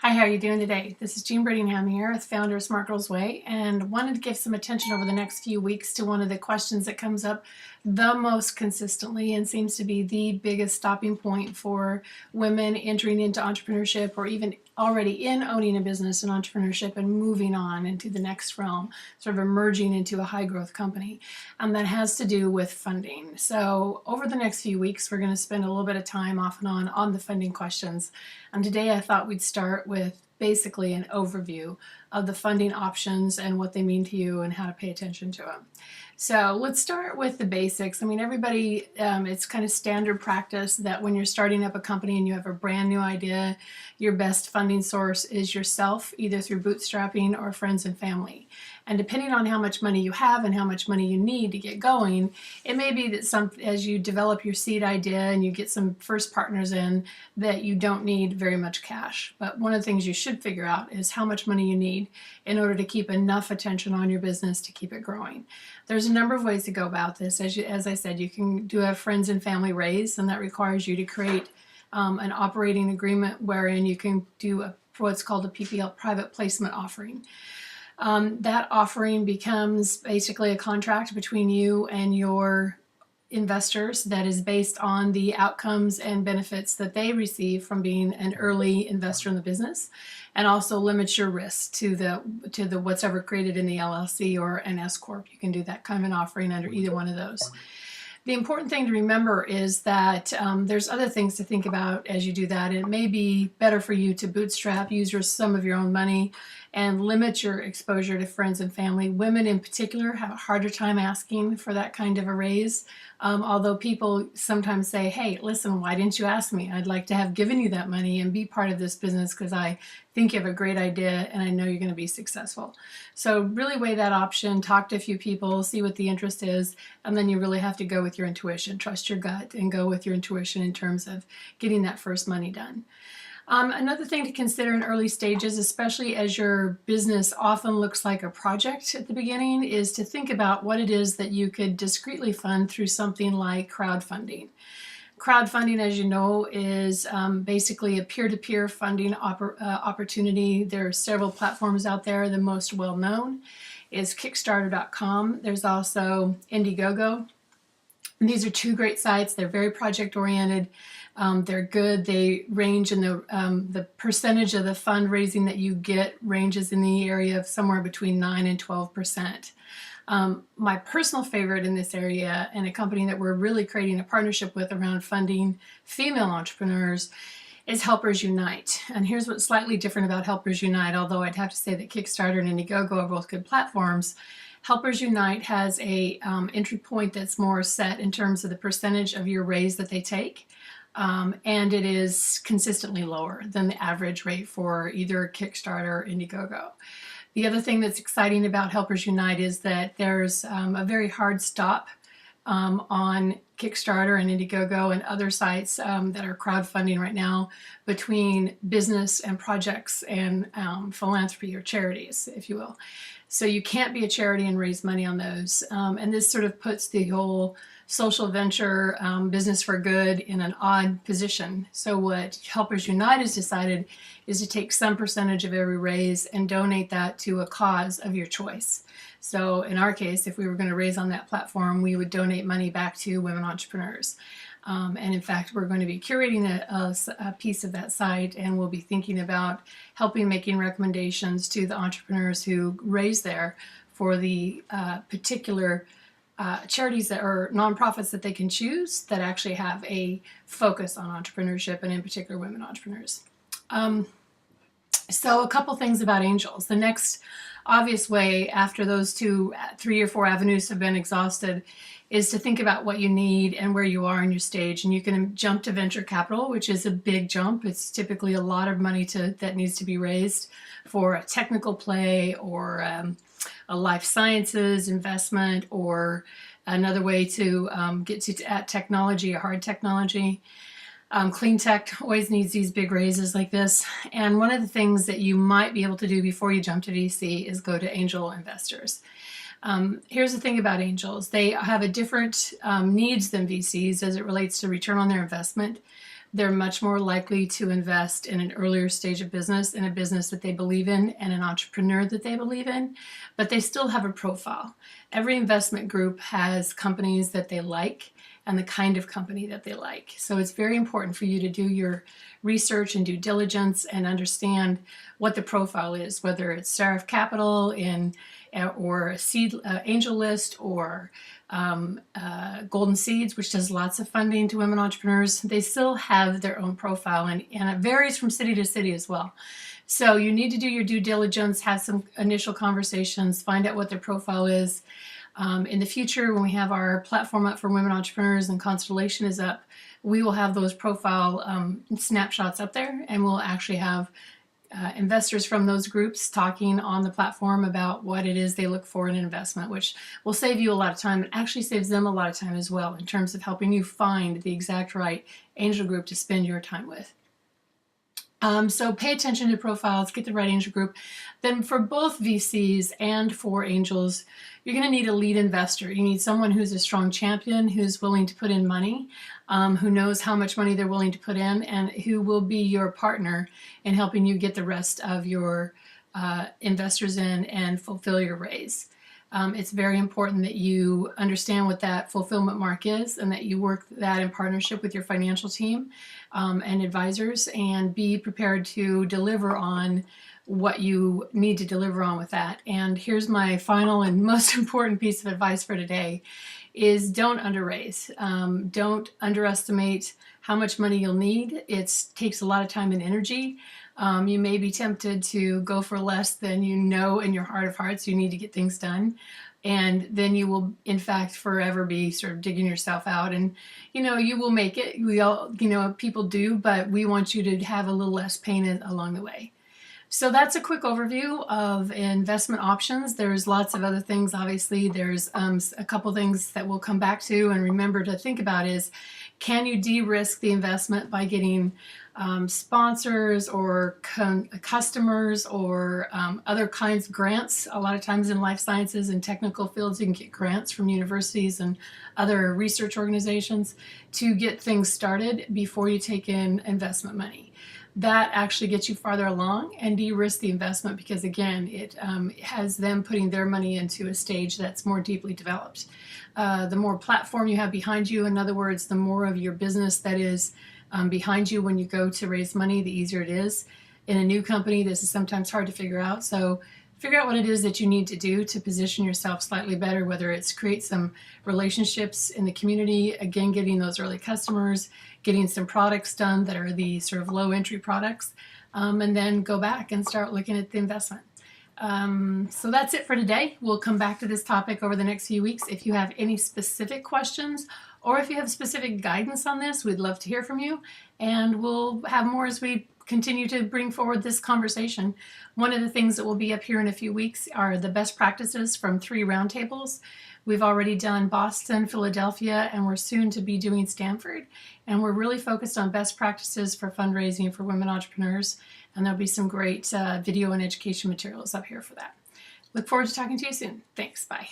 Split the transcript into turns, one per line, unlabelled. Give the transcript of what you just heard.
Hi, how are you doing today? This is Jean Brittingham here, the founder of Smart Girls Way, and wanted to give some attention over the next few weeks to one of the questions that comes up the most consistently and seems to be the biggest stopping point for women entering into entrepreneurship or even already in owning a business and entrepreneurship and moving on into the next realm, sort of emerging into a high growth company. And that has to do with funding. So over the next few weeks, we're going to spend a little bit of time off and on the funding questions. And today I thought we'd start with basically an overview of the funding options and what they mean to you and how to pay attention to them. So let's start with the basics. I mean, everybody, it's kind of standard practice that when you're starting up a company and you have a brand new idea, your best funding source is yourself, either through bootstrapping or friends and family. And depending on how much money you have and how much money you need to get going, it may be that as you develop your seed idea and you get some first partners in, that you don't need very much cash. But one of the things you should figure out is how much money you need in order to keep enough attention on your business to keep it growing. There's a number of ways to go about this. As I said, you can do a friends and family raise, and that requires you to create an operating agreement wherein you can do what's called a PPL, private placement offering. That offering becomes basically a contract between you and your investors that is based on the outcomes and benefits that they receive from being an early investor in the business, and also limits your risk to the what's ever created in the LLC or an S corp. You can do that kind of an offering under either one of those. The important thing to remember is that there's other things to think about as you do that. It may be better for you to bootstrap, use some of your own money, and limit your exposure to friends and family. Women in particular have a harder time asking for that kind of a raise. Although people sometimes say, hey, listen, why didn't you ask me? I'd like to have given you that money and be part of this business because I think you have a great idea and I know you're going to be successful. So really weigh that option, talk to a few people, see what the interest is, and then you really have to go with your intuition. Trust your gut and go with your intuition in terms of getting that first money done. Another thing to consider in early stages, especially as your business often looks like a project at the beginning, is to think about what it is that you could discreetly fund through something like crowdfunding. Crowdfunding, as you know, is basically a peer-to-peer funding opportunity. There are several platforms out there. The most well-known is Kickstarter.com. There's also Indiegogo. And these are two great sites. They're very project-oriented. They're good. They range in the percentage of the fundraising that you get ranges in the area of somewhere between 9 and 12%. My personal favorite in this area, and a company that we're really creating a partnership with around funding female entrepreneurs, is Helpers Unite. And here's what's slightly different about Helpers Unite, although I'd have to say that Kickstarter and Indiegogo are both good platforms. Helpers Unite has a entry point that's more set in terms of the percentage of your raise that they take. And it is consistently lower than the average rate for either Kickstarter or Indiegogo. The other thing that's exciting about Helpers Unite is that there's a very hard stop on Kickstarter and Indiegogo and other sites that are crowdfunding right now between business and projects and philanthropy or charities, if you will. So you can't be a charity and raise money on those. And this sort of puts the whole social venture business for good in an odd position. So what Helpers Unite has decided is to take some percentage of every raise and donate that to a cause of your choice. So in our case, if we were going to raise on that platform, we would donate money back to women entrepreneurs. And in fact, we're going to be curating a piece of that site, and we'll be thinking about making recommendations to the entrepreneurs who raise there for the particular charities that are nonprofits that they can choose that actually have a focus on entrepreneurship, and in particular women entrepreneurs. So a couple things about angels. The next obvious way after those 3 or 4 avenues have been exhausted is to think about what you need and where you are in your stage. And you can jump to venture capital, which is a big jump. It's typically a lot of money that needs to be raised for a technical play or a life sciences investment, or another way to get to technology, a hard technology. Clean tech always needs these big raises like this. And one of the things that you might be able to do before you jump to VC is go to angel investors. Here's the thing about angels. They have a different needs than VCs as it relates to return on their investment. they're much more likely to invest in an earlier stage of business, in a business that they believe in and an entrepreneur that they believe in, but they still have a profile. Every investment group has companies that they like and the kind of company that they like. So it's very important for you to do your research and due diligence and understand what the profile is, whether it's Seraph Capital or a seed angel list, or Golden Seeds, which does lots of funding to women entrepreneurs. They still have their own profile, and it varies from city to city as well. So you need to do your due diligence, have some initial conversations, find out what their profile is. In the future, when we have our platform up for women entrepreneurs and Constellation is up, we will have those profile snapshots up there, and we'll actually have investors from those groups talking on the platform about what it is they look for in an investment, which will save you a lot of time. It actually saves them a lot of time as well in terms of helping you find the exact right angel group to spend your time with. So pay attention to profiles, get the right angel group. Then for both VCs and for angels, you're going to need a lead investor. You need someone who's a strong champion, who's willing to put in money, who knows how much money they're willing to put in, and who will be your partner in helping you get the rest of your investors in and fulfill your raise. It's very important that you understand what that fulfillment mark is and that you work that in partnership with your financial team and advisors, and be prepared to deliver on what you need to deliver on with that. And here's my final and most important piece of advice for today is don't underraise. Don't underestimate how much money you'll need. It takes a lot of time and energy. You may be tempted to go for less than you know in your heart of hearts you need to get things done. And then you will, in fact, forever be sort of digging yourself out. And, you will make it. We all, people do, but we want you to have a little less pain along the way. So that's a quick overview of investment options. There's lots of other things. Obviously, there's a couple things that we'll come back to and remember to think about is, can you de-risk the investment by getting sponsors or customers or other kinds of grants? A lot of times in life sciences and technical fields, you can get grants from universities and other research organizations to get things started before you take in investment money. That actually gets you farther along and de-risk the investment because, again, it has them putting their money into a stage that's more deeply developed. The more platform you have behind you, in other words, the more of your business that is behind you when you go to raise money, the easier it is. In a new company, this is sometimes hard to figure out. So figure out what it is that you need to do to position yourself slightly better, whether it's create some relationships in the community, again, getting those early customers, getting some products done that are the sort of low entry products, and then go back and start looking at the investment. So that's it for today. We'll come back to this topic over the next few weeks. If you have any specific questions or if you have specific guidance on this, we'd love to hear from you, and we'll have more as we continue to bring forward this conversation. One of the things that will be up here in a few weeks are the best practices from 3 roundtables. We've already done Boston, Philadelphia, and we're soon to be doing Stanford. And we're really focused on best practices for fundraising for women entrepreneurs. And there'll be some great video and education materials up here for that. Look forward to talking to you soon. Thanks. Bye.